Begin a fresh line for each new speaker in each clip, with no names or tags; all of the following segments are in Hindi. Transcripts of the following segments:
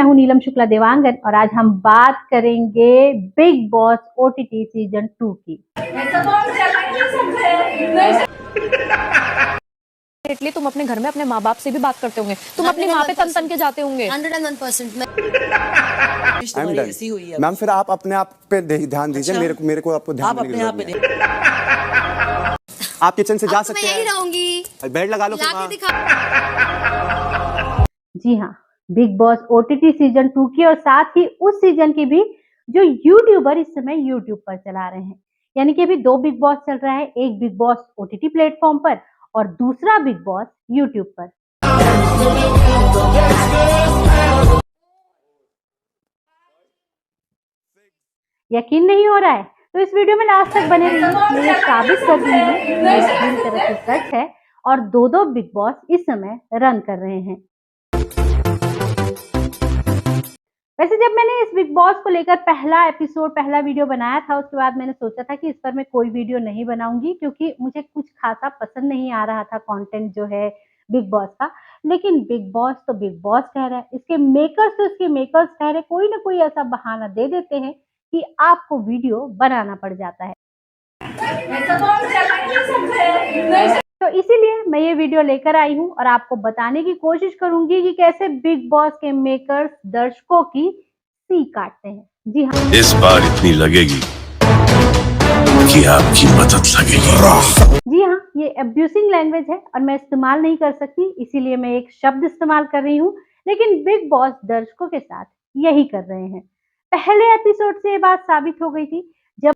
हूं नीलम शुक्ला देवांगन और आज हम बात करेंगे बिग बॉस ओटीटी सीजन 2 की।
इटली तुम अपने घर में अपने माँ बाप से भी बात करते होंगे, तुम अपनी माँ पे तन के जाते होंगे।
101%
मैम फिर आप अपने आप पे ध्यान दीजिए।
अच्छा?
मेरे को आपको ध्यान
आप
देने की
अपने आप पे
जरूरत नहीं है। आप किचन से जा
मैं
सकते
यही
हैं,
रहूंगी,
बेड लगा लो फिर
लाके
वहाँ।
दिखा।
जी हाँ, बिग बॉस ओटीटी सीजन 2 की और साथ ही उस सीजन की भी जो यूट्यूबर इस समय यूट्यूब पर चला रहे हैं। यानी कि अभी 2 बिग बॉस चल रहा है, एक बिग बॉस ओटीटी प्लेटफॉर्म पर और दूसरा बिग बॉस यूट्यूब पर। यकीन नहीं हो रहा है तो इस वीडियो में लास्ट तक बने रहिए। मैं ये साबित कर दूंगी कि ये पूरी तरह से सच है और दो बिग बॉस इस समय रन कर रहे हैं। वैसे जब मैंने इस बिग बॉस को लेकर पहला वीडियो बनाया था, उसके बाद मैंने सोचा था कि इस पर मैं कोई वीडियो नहीं बनाऊंगी क्योंकि मुझे कुछ खासा पसंद नहीं आ रहा था कंटेंट जो है बिग बॉस का। लेकिन बिग बॉस तो बिग बॉस कह रहा है, इसके मेकर्स तो इसके मेकर्स कह रहे हैं, कोई ना कोई ऐसा बहाना दे देते हैं कि आपको वीडियो बनाना पड़ जाता है। तो इसीलिए मैं ये वीडियो लेकर आई हूँ और आपको बताने की कोशिश करूंगी कि कैसे बिग बॉस के मेकर्स दर्शकों की सी काटते हैं। जी हाँ,
इस बार इतनी लगेगी कि आपकी मदद लगेगी।
जी हाँ, ये अब्यूसिंग लैंग्वेज है और मैं इस्तेमाल नहीं कर सकती, इसीलिए मैं एक शब्द इस्तेमाल कर रही हूँ। लेकिन बिग बॉस दर्शकों के साथ यही कर रहे हैं। पहले एपिसोड से ये बात साबित हो गई थी जब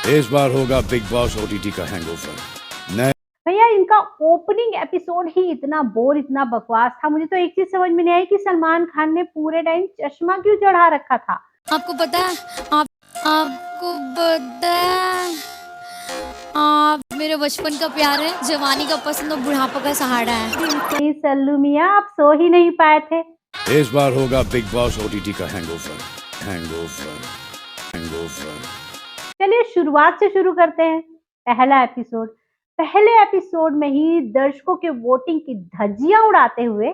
इस बार होगा बिग बॉस ओटीटी का हैंगओवर।
भैया इनका ओपनिंग एपिसोड ही इतना बोर, इतना बकवास था। मुझे तो एक चीज समझ में नहीं आई कि सलमान खान ने पूरे टाइम चश्मा क्यों चढ़ा रखा था।
आपको पता है, आपको पता है, आप मेरे बचपन का प्यार है, जवानी का पसंद और बुढ़ापा का सहारा है।
नहीं सल्लू मियां, आप सो ही नहीं पाए थे।
इस बार होगा बिग बॉस ओटीटी का हैंगओवर। Hangover, hangover.
चलिए शुरुआत से शुरू करते हैं। पहले एपिसोड में ही दर्शकों के वोटिंग की धज्जियां उड़ाते हुए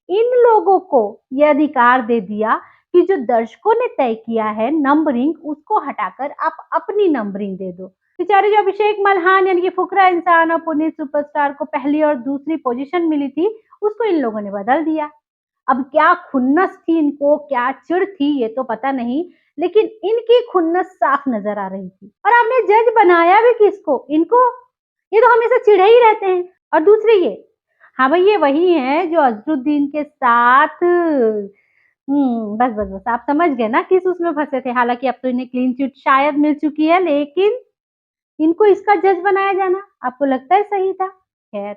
इन लोगों को यह अधिकार दे दिया कि जो दर्शकों ने तय किया है नंबरिंग, उसको हटाकर आप अपनी नंबरिंग दे दो। बेचारे जो अभिषेक मल्हान यानी कि फुकरा इंसान और पुनीत सुपरस्टार को पहली और दूसरी पोजीशन मिली थी, उसको इन लोगों ने बदल दिया। अब क्या खुन्नस थी इनको, क्या चिढ़ थी, ये तो पता नहीं, लेकिन इनकी खुन्नस साफ नजर आ रही थी। और आपने जज बनाया भी किसको? इनको। ये तो हमेशा चिढ़े ही रहते हैं। और दूसरी ये, हाँ भाई, ये वही है जो अजरुद्दीन के साथ बस बस बस आप समझ गए ना किस उसमें फंसे थे। हालांकि अब तो इन्हें क्लीन चिट शायद मिल चुकी है, लेकिन इनको इसका जज बनाया जाना आपको लगता है सही था? खैर,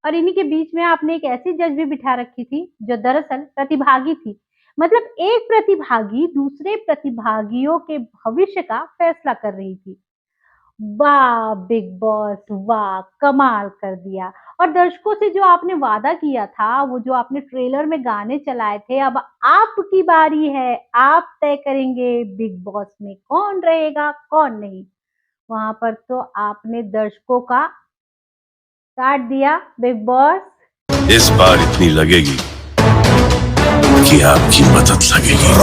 और इन्हीं के बीच में आपने एक ऐसी जज भी बिठा रखी थी जो दरअसल प्रतिभागी थी। मतलब एक प्रतिभागी दूसरे प्रतिभागियों के भविष्य का फैसला कर रही थी। वाह बिग बॉस, वाह, कमाल कर दिया। और दर्शकों से जो आपने वादा किया था, वो जो आपने ट्रेलर में गाने चलाए थे, अब आपकी बारी है। आप तय करेंगे बिग बॉस में कौन रहेगा कौन नहीं। वहां पर तो आपने दर्शकों का काट दिया बिग बॉस।
इस बार इतनी लगेगी कि आपकी मदद लगेगी।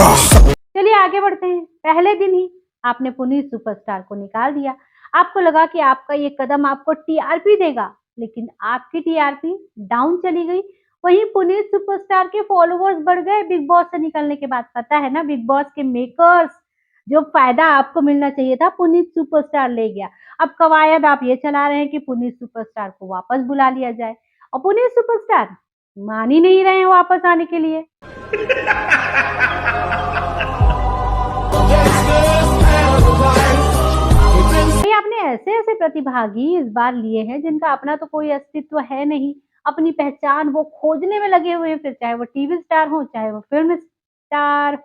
चलिए आगे बढ़ते हैं। पहले दिन ही आपने पुनीत सुपरस्टार को निकाल दिया। आपको लगा कि आपका ये कदम आपको टीआरपी देगा, लेकिन आपकी टीआरपी डाउन चली गई। वहीं पुनीत सुपरस्टार के फॉलोवर्स बढ़ गए बिग बॉस से निकलने के बाद। पता है ना, बिग बॉस के मेकर्स जो फायदा आपको मिलना चाहिए था पुनीत सुपरस्टार ले गया। अब कवायद आप ये चला रहे हैं कि पुनीत सुपरस्टार को वापस बुला लिया जाए, और पुनीत सुपरस्टार मान ही नहीं रहे हैं वापस आने के लिए। आपने ऐसे प्रतिभागी इस बार लिए हैं जिनका अपना तो कोई अस्तित्व है नहीं, अपनी पहचान वो खोजने में लगे हुए हैं। फिर चाहे वो टीवी स्टार हो, चाहे वो फिल्म स्टार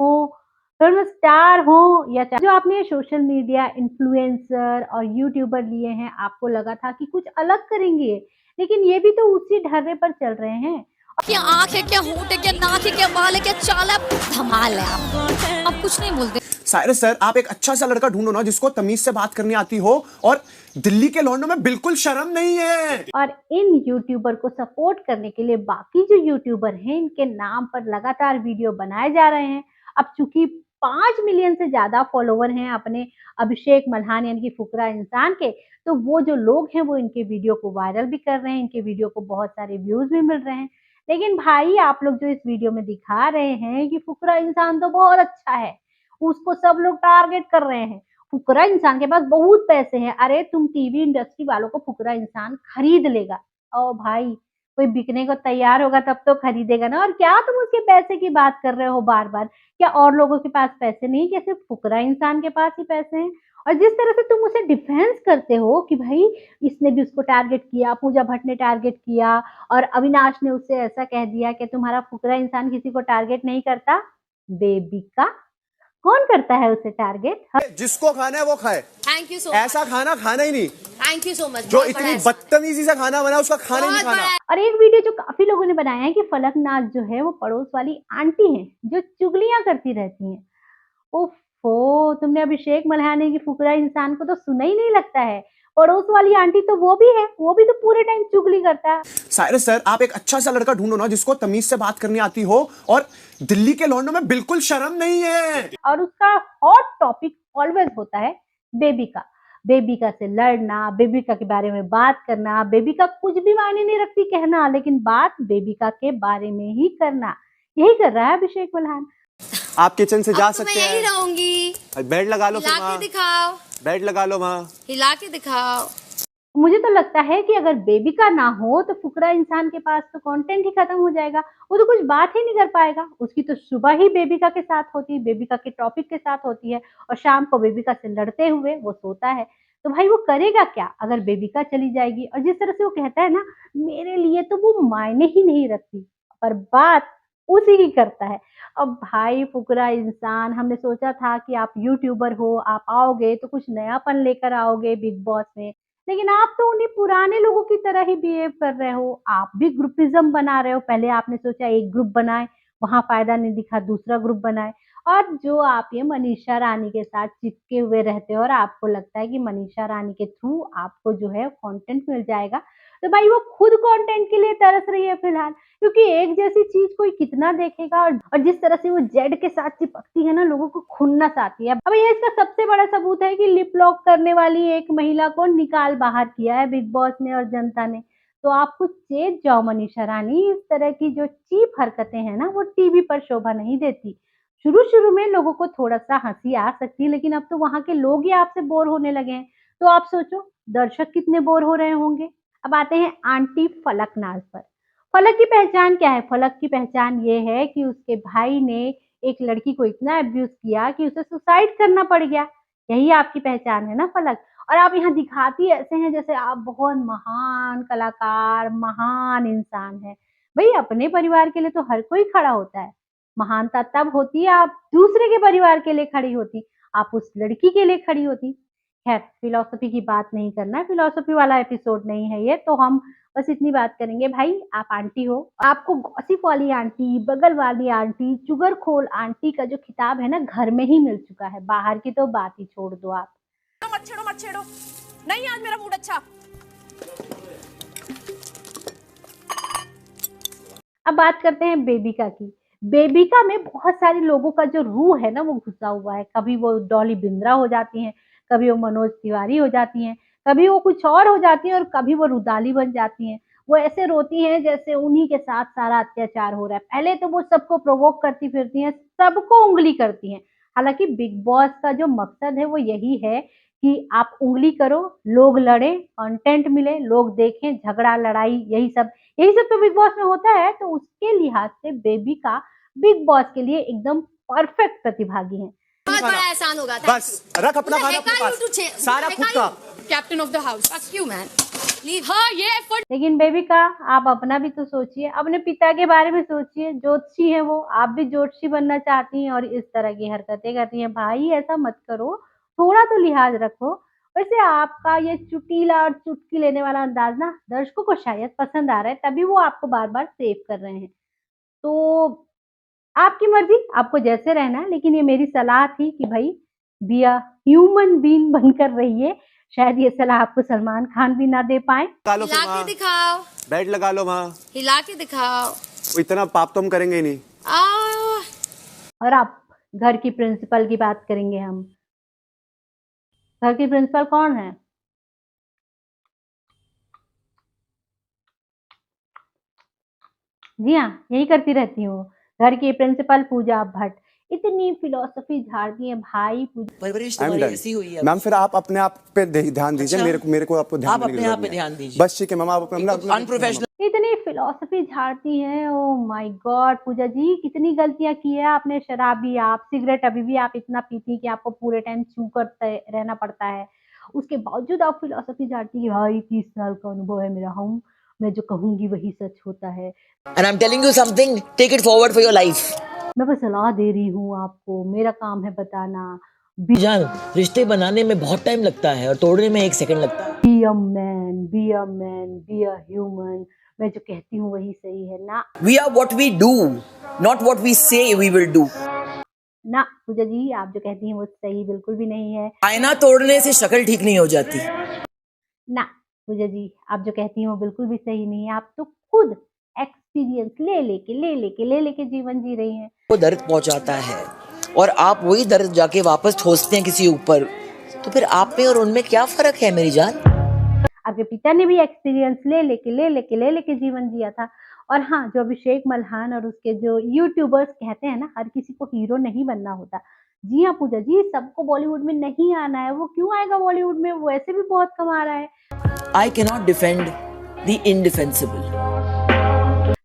हो या चाहे जो आपने सोशल मीडिया इन्फ्लुएंसर और यूट्यूबर लिए हैं। आपको लगा था कि कुछ अलग करेंगे, लेकिन ये भी तो उसी ढर्रे पर चल रहे हैं।
क्या आँख है, क्या होंठ है, क्या नाक है, क्या बाल है, क्या चाल है, धमाल है। आप कुछ नहीं बोलते।
साइरस सर, आप एक अच्छा सा लड़का ढूंढो ना जिसको तमीज से बात करनी आती हो, और दिल्ली के लौंडों में बिल्कुल शर्म नहीं है।
और इन यूट्यूबर को सपोर्ट करने के लिए बाकी जो यूट्यूबर हैं इनके नाम पर लगातार वीडियो बनाए जा रहे हैं। अब चूंकि 5 मिलियन से ज्यादा फॉलोवर हैं अपने अभिषेक मल्हान यानी कि फुकरा इंसान के, तो वो जो लोग हैं वो इनके वीडियो को वायरल भी कर रहे हैं, इनके वीडियो को बहुत सारे व्यूज भी मिल रहे हैं। लेकिन भाई आप लोग जो इस वीडियो में दिखा रहे हैं कि फुकरा इंसान तो बहुत अच्छा है, उसको सब लोग टारगेट कर रहे हैं, फुकरा इंसान के पास बहुत पैसे हैं, अरे तुम टीवी इंडस्ट्री वालों को फुकरा इंसान खरीद लेगा। ओ भाई, कोई बिकने को तैयार होगा तब तो खरीदेगा ना। और क्या तुम उसके पैसे की बात कर रहे हो बार बार? क्या और लोगों के पास पैसे नहीं, क्या सिर्फ फुकरा इंसान के पास ही पैसे हैं? और जिस तरह से तुम उसे डिफेंस करते हो कि भाई इसने भी उसको टारगेट किया, पूजा भट्ट ने टारगेट किया और अविनाश ने उससे ऐसा कह दिया कि तुम्हारा फुकरा इंसान किसी को टारगेट नहीं करता। बेबी का कौन करता है उसे टारगेट?
जिसको खाना है वो खाए,
थैंक यू सो
ऐसा खाना खाना ही नहीं।
Thank you so much.
जो इतनी बदतमीजी से खाना बना उसका खाना ही नहीं खाना।
और एक वीडियो जो काफी लोगों ने बनाया है कि फलकनाथ जो है वो पड़ोस वाली आंटी हैं जो चुगलियां करती रहती हैं। ओफो, तुमने अभिषेक मल्हाने की फुकरा इंसान को तो सुना ही नहीं लगता है। पड़ोस वाली आंटी तो वो भी है, वो भी तो पूरे टाइम चुगली करता है।
साइरस सर, आप एक अच्छा सा लड़का ढूंढो ना जिसको तमीज से बात करनी आती हो, और दिल्ली के लौंडों में बिल्कुल शर्म नहीं है।
और उसका हॉट टॉपिक ऑलवेज होता है बेबिका। बेबिका से लड़ना, बेबिका के बारे में बात करना, बेबिका कुछ भी मायने नहीं रखती कहना, लेकिन बात बेबिका के बारे में ही करना। यही कर रहा है अभिषेक मल्हान।
आप किचन से जा
अब तो मैं
सकते
यही
हैं,
रहूंगी।
बेड लगा लो, फिर
हिला के
वहाँ
दिखाओ,
बेड लगा लो वहाँ।
हिला के दिखाओ।
मुझे तो लगता है कि अगर बेबिका ना हो तो फुकरा इंसान के पास तो कंटेंट ही खत्म हो जाएगा, वो तो कुछ बात ही नहीं कर पाएगा। उसकी तो सुबह ही बेबिका के साथ होती है, बेबिका के टॉपिक के साथ होती है, और शाम को बेबिका से लड़ते हुए वो सोता है। तो भाई वो करेगा क्या अगर बेबिका चली जाएगी? और जिस तरह से वो कहता है ना, मेरे लिए तो वो मायने ही नहीं रखती, पर बात उसी की करता है। अब भाई फुकरा इंसान, हमने सोचा था कि आप यूट्यूबर हो, आप आओगे तो कुछ नयापन लेकर आओगे बिग बॉस में, लेकिन आप तो उन्हीं पुराने लोगों की तरह ही बिहेव कर रहे हो। आप भी ग्रुपिज्म बना रहे हो। पहले आपने सोचा एक ग्रुप बनाए, वहां फायदा नहीं दिखा, दूसरा ग्रुप बनाए। और जो आप ये मनीषा रानी के साथ चिपके हुए रहते हो और आपको लगता है कि मनीषा रानी के थ्रू आपको जो है कंटेंट मिल जाएगा, तो भाई वो खुद कंटेंट के लिए तरस रही है फिलहाल, क्योंकि एक जैसी चीज कोई कितना देखेगा। और जिस तरह से वो जेड के साथ चिपकती है ना, लोगों को खुन्नस आती है। अब ये इसका सबसे बड़ा सबूत है कि लिप लॉक करने वाली एक महिला को निकाल बाहर किया है बिग बॉस ने और जनता ने। तो आप कुछ चेत जाओ मनीषा रानी, इस तरह की जो चीप हरकतें हैं ना वो टीवी पर शोभा नहीं देती। शुरू-शुरू में लोगों को थोड़ा-सा हँसी आ सकती है, लेकिन अब तो वहाँ के लोग ही आपसे बोर होने लगे हैं। तो आप सोचो दर्शक कितने बोर हो रहे होंगे। अब आते हैं आंटी फलकनाज पर। फलक की पहचान क्या है? फलक की पहचान ये है कि उसके भाई ने एक लड़की को इतना अब्यूज़ किया कि उसे सुसाइड करना पड़ गया। यही आपकी पहचान है ना फलक? और आप यहाँ दिखाती ऐसे हैं जैसे आप बहुत महान कलाकार, महान इंसान हैं। भई अपने परिवार के लिए तो हर कोई खड़ा होता है। महानता तब होती है आप दूसरे के परिवार के लिए खड़ी होती, आप उस लड़की के लिए खड़ी होती। खैर फिलॉसफी की बात नहीं करना है, फिलॉसफी वाला एपिसोड नहीं है ये, तो हम बस इतनी बात करेंगे। भाई आप आंटी हो, आपको गॉसिप वाली आंटी, बगल वाली आंटी, चुगलखोर आंटी का जो खिताब है ना घर में ही मिल चुका है, बाहर की तो बात ही छोड़ दो आप।
मत छेड़ो मत छेड़ो, नहीं आज मेरा मूड अच्छा।
अब बात करते हैं बेबिका की। बेबिका में बहुत सारे लोगों का जो रूह है ना वो घुसा हुआ है। कभी वो डॉली बिंद्रा हो जाती हैं, कभी वो मनोज तिवारी हो जाती हैं, कभी वो कुछ और हो जाती हैं और कभी वो रुदाली बन जाती हैं। वो ऐसे रोती हैं जैसे उन्हीं के साथ सारा अत्याचार हो रहा है। पहले तो वो सबको प्रोवोक करती फिरती हैं, सबको उँगली करती हैं। हालाँकि बिग बॉस का जो मकसद है वो यही है कि आप उँगली करो, लोग लड़ें, कंटेंट मिले, लोग देखें, झगड़ा, लड़ाई यही सब तो बिग बॉस में होता है। तो उसके लिहाज से बेबिका बिग बॉस के लिए एकदम परफेक्ट प्रतिभागी हैं।
बहुत बड़ा एहसान होगा था।
बस रख अपना खाना अपने पास, सारा खुद का।
Captain of the house.
Fuck you man. Leave.
हाँ ये एफर्ट।
लेकिन बेबिका आप अपना भी तो सोचिए, अपने पिता के बारे में सोचिए, ज्योतिषी हैं वो, आप भी ज्योतिषी बनना चाहती हैं और इस तरह की हरकतें करती हैं। भाई ऐसा मत करो, थोड़ा तो लिहाज रखो। वैसे आपका ये चुटीला और चुटकी लेने वाला अंदाज ना दर्शकों को शायद पसंद आ रहा है, तभी वो आपको बार-बार सेव कर रहे हैं। तो आपकी मर्ज़ी, आपको जैसे रहना है, लेकिन ये मेरी सलाह थी कि भई बी अ ह्यूमन बीइंग बनकर रहिए। शायद ये सलाह आपको सलमान खान भी ना दे पाए।
लगा लो फिर
हिला के
वहाँ,
दिखाओ,
बेड लगा लो वहाँ।
हिला के दिखाओ।
इतना पाप तो हम करेंगे ही नहीं।
आ
और आप घर की प्रिंसिपल की बात करेंगे हम। घर की प्रिंसिपल कौन है? जी हाँ, यही करती रहती हूँ। घर की प्रिंसिपल पूजा भट्ट इतनी फिलॉसफी झाड़ती है भाई।
परवरिश
आई एम
तुम्हारी
डन
ऐसी हुई है।
मैम। फिर आप अपने आप पे ध्यान दीजिए।
अच्छा।
मेरे को आपको ध्यान
आप
देने की
अपने
जरूरत
आप पे
नहीं है।
ध्यान दीजिए।
बस ठीक है मैम, आप अपना
अनप्रोफेशनल
इतनी फिलॉसफी झाड़ती है। ओ माय गॉड पूजा जी, कितनी गलतियां की है आपने। शराबी आप, सिगरेट अभी भी आप इतना पीती कि आपको पूरे टाइम चू करते रहना पड़ता है। उसके बावजूद आप फिलॉसफी झाड़ती है। भाई 30 साल का अनुभव है मेरा, हूँ मैं जो कहूंगी वही सच होता है।
And I am telling you something, take it forward for your life.
मैं बस सलाह दे रही हूँ आपको, मेरा काम है बताना।
जान, रिश्ते बनाने में बहुत टाइम लगता है और तोड़ने में 1 सेकंड लगता है।
Be a man, be a man, be a human. मैं जो कहती हूँ वही सही है ना।
We are what we do, not what we say we will do.
ना पूजा जी, आप जो कहती हैं वो सही बिल्कुल भी नहीं है।
आईना तोड़ने से शक्ल ठीक नहीं हो जाती।
ना पूजा जी, आप जो कहती हैं वो बिल्कुल भी सही नहीं है। आप तो खुद एक्सपीरियंस ले लेके जीवन जी रही हैं।
वो दर्द पहुंचाता है और आप वही दर्द जाके वापस ठोसते हैं किसी ऊपर, तो फिर आप में और उनमें क्या फर्क है मेरी जान?
आपके पिता ने भी एक्सपीरियंस ले लेके जीवन जिया था। और हाँ, जो अभिषेक मल्हान और उसके जो यूट्यूबर्स कहते हैं ना, हर किसी को हीरो नहीं बनना होता। जी हाँ पूजा जी, सबको बॉलीवुड में नहीं आना है। वो क्यों आएगा बॉलीवुड में? वो ऐसे भी बहुत कमा रहा है।
I can not defend the indefensible.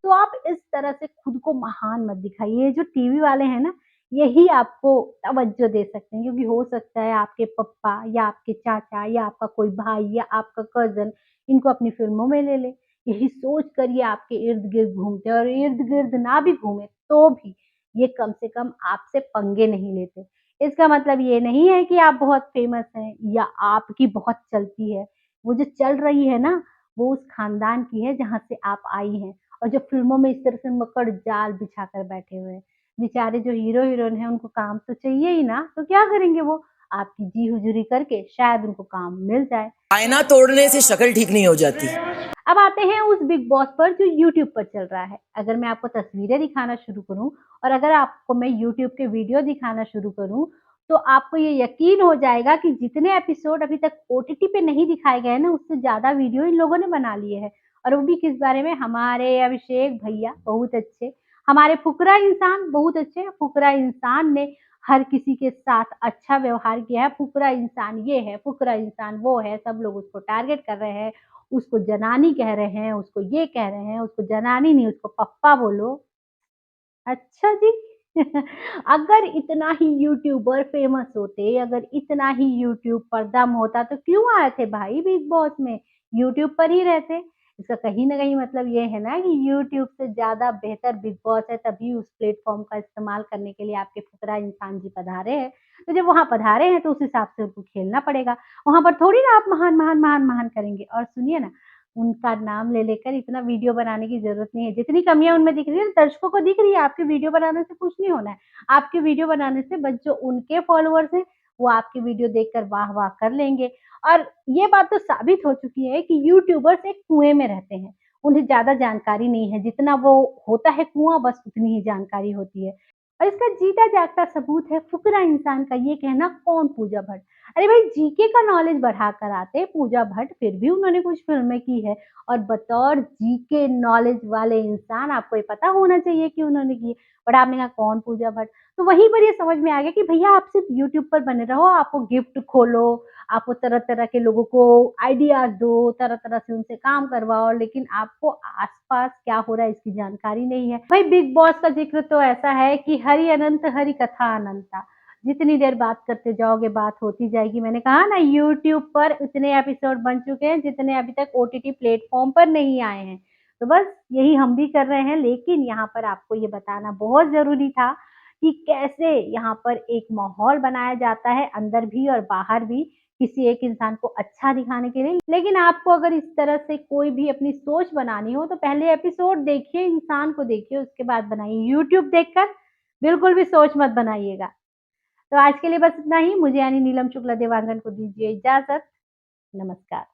तो आप इस तरह से खुद को महान मत दिखाइए। ये जो टीवी वाले हैं ना, यही आपको तवज्जो दे सकते हैं, क्योंकि हो सकता है आपके पप्पा या आपके चाचा या आपका कोई भाई या आपका कज़न इनको अपनी फ़िल्मों में ले ले। यही सोच कर ये आपके इर्द-गिर्द घूमते हैं, और इर्द-गिर्द ना भी घूमे तो भी ये कम से कम आपसे पंगे नहीं लेते। इसका मतलब ये नहीं है कि आप बहुत फ़ेमस हैं या आपकी बहुत चलती है। वो जो चल रही है ना, वो उस ख़ानदान की है जहाँ से आप आई हैं। और जो फ़िल्मों में इस तरह से मकड़ जाल बिछा कर बैठे हुए हैं। बेचारे जो हीरो-हीरोइन हैं उनको काम तो चाहिए ही ना, तो क्या करेंगे वो? आपकी जी हुजूरी करके शायद उनको काम मिल जाए।
आईना तोड़ने से शक्ल ठीक नहीं हो जाती।
अब आते हैं उस बिग बॉस पर जो यूट्यूब पर चल रहा है। अगर मैं आपको तस्वीरें दिखाना शुरू करूँ और अगर आपको मैं यूट्यूब के वीडियो दिखाना शुरू करूँ, तो आपको ये यकीन हो जाएगा कि जितने एपिसोड अभी तक ओटीटी पे नहीं दिखाए गए हैं ना, उससे ज़्यादा वीडियो इन लोगों ने बना लिए हैं। और वो भी किस बारे में? हमारे अभिषेक भैया बहुत अच्छे, हमारे फुकरा इंसान बहुत अच्छे। फुकरा इंसान ने हर किसी के साथ अच्छा व्यवहार किया है। फुकरा इंसान ये है, फुकरा इंसान वो है, सब लोग उसको टारगेट कर रहे हैं। उसको जनानी कह रहे हैं, उसको ये कह रहे हैं, उसको जनानी नहीं उसको पप्पा बोलो। अच्छा जी। अगर इतना ही यूट्यूबर फेमस होते, अगर इतना ही यूट्यूब पर दम होता तो क्यों आए थे भाई बिग बॉस में? यूट्यूब पर ही रहते। इसका कहीं न कहीं मतलब ये है ना कि यूट्यूब से ज़्यादा बेहतर बिग बॉस है, तभी उस प्लेटफ़ॉर्म का इस्तेमाल करने के लिए आपके फुकरा इंसान जी पधारे हैं। तो जब वहाँ पधारे हैं तो उस हिसाब से उनको खेलना पड़ेगा। वहाँ पर थोड़ी ना आप महान, महान, महान, महान करेंगे। और सुनिए ना, उनका नाम ले लेकर इतना वीडियो बनाने की ज़रूरत नहीं है। जितनी कमियाँ उनमें दिख रही है, दर्शकों को दिख रही है, आपके वीडियो बनाने से कुछ नहीं होना है। आपके वीडियो बनाने से बस जो उनके फॉलोअर्स हैं, वो आपकी वीडियो देखकर वाह-वाह कर लेंगे। और ये बात तो साबित हो चुकी है कि यूट्यूबर्स एक कुएँ में रहते हैं। उन्हें ज़्यादा जानकारी नहीं है, जितना वो होता है कुआँ बस उतनी ही जानकारी होती है। और इसका जीता जागता सबूत है फुकरा इंसान का ये कहना, कौन? पूजा भट्ट। अरे भाई, जीके का नॉलेज बढ़ा कर आते पूजा भट्ट, फिर भी उन्होंने कुछ फ़िल्में की है। और बतौर जीके नॉलेज वाले इंसान आपको ये पता होना चाहिए कि उन्होंने की है। बट आपने कहा कौन? पूजा भट्ट। तो वहीं पर ये समझ में आ गया कि भैया आप सिर्फ़ यूट्यूब पर बने रहो, आप वो गिफ्ट खोलो, आप वो तरह-तरह के लोगों को आइडियाज़ दो, तरह-तरह से उनसे काम करवाओ, लेकिन आपको आस-पास क्या हो रहा है इसकी जानकारी नहीं है। भाई बिग बॉस का ज़िक्र तो ऐसा है कि हरि अनंत हरि कथा अनंता। जितनी देर बात करते जाओगे बात होती जाएगी। मैंने कहा ना, यूट्यूब पर इतने एपिसोड बन चुके हैं जितने अभी तक ओटीटी प्लेटफ़ॉर्म पर नहीं आए हैं। तो बस यही हम भी कर रहे हैं, लेकिन यहाँ पर आपको ये बताना बहुत ज़रूरी था कि कैसे यहाँ पर एक माहौल बनाया जाता है, अंदर भी और बाहर भी, किसी एक इंसान को अच्छा दिखाने के लिए। लेकिन आपको अगर इस तरह से कोई भी अपनी सोच बनानी हो तो पहले एपिसोड देखिए, इंसान को देखिए, उसके बाद बनाइए। यूट्यूब देखकर बिल्कुल भी सोच मत बनाइएगा। तो आज के लिए बस इतना ही। मुझे यानी नीलम शुक्ला देवांगन को दीजिए इजाजत। नमस्कार।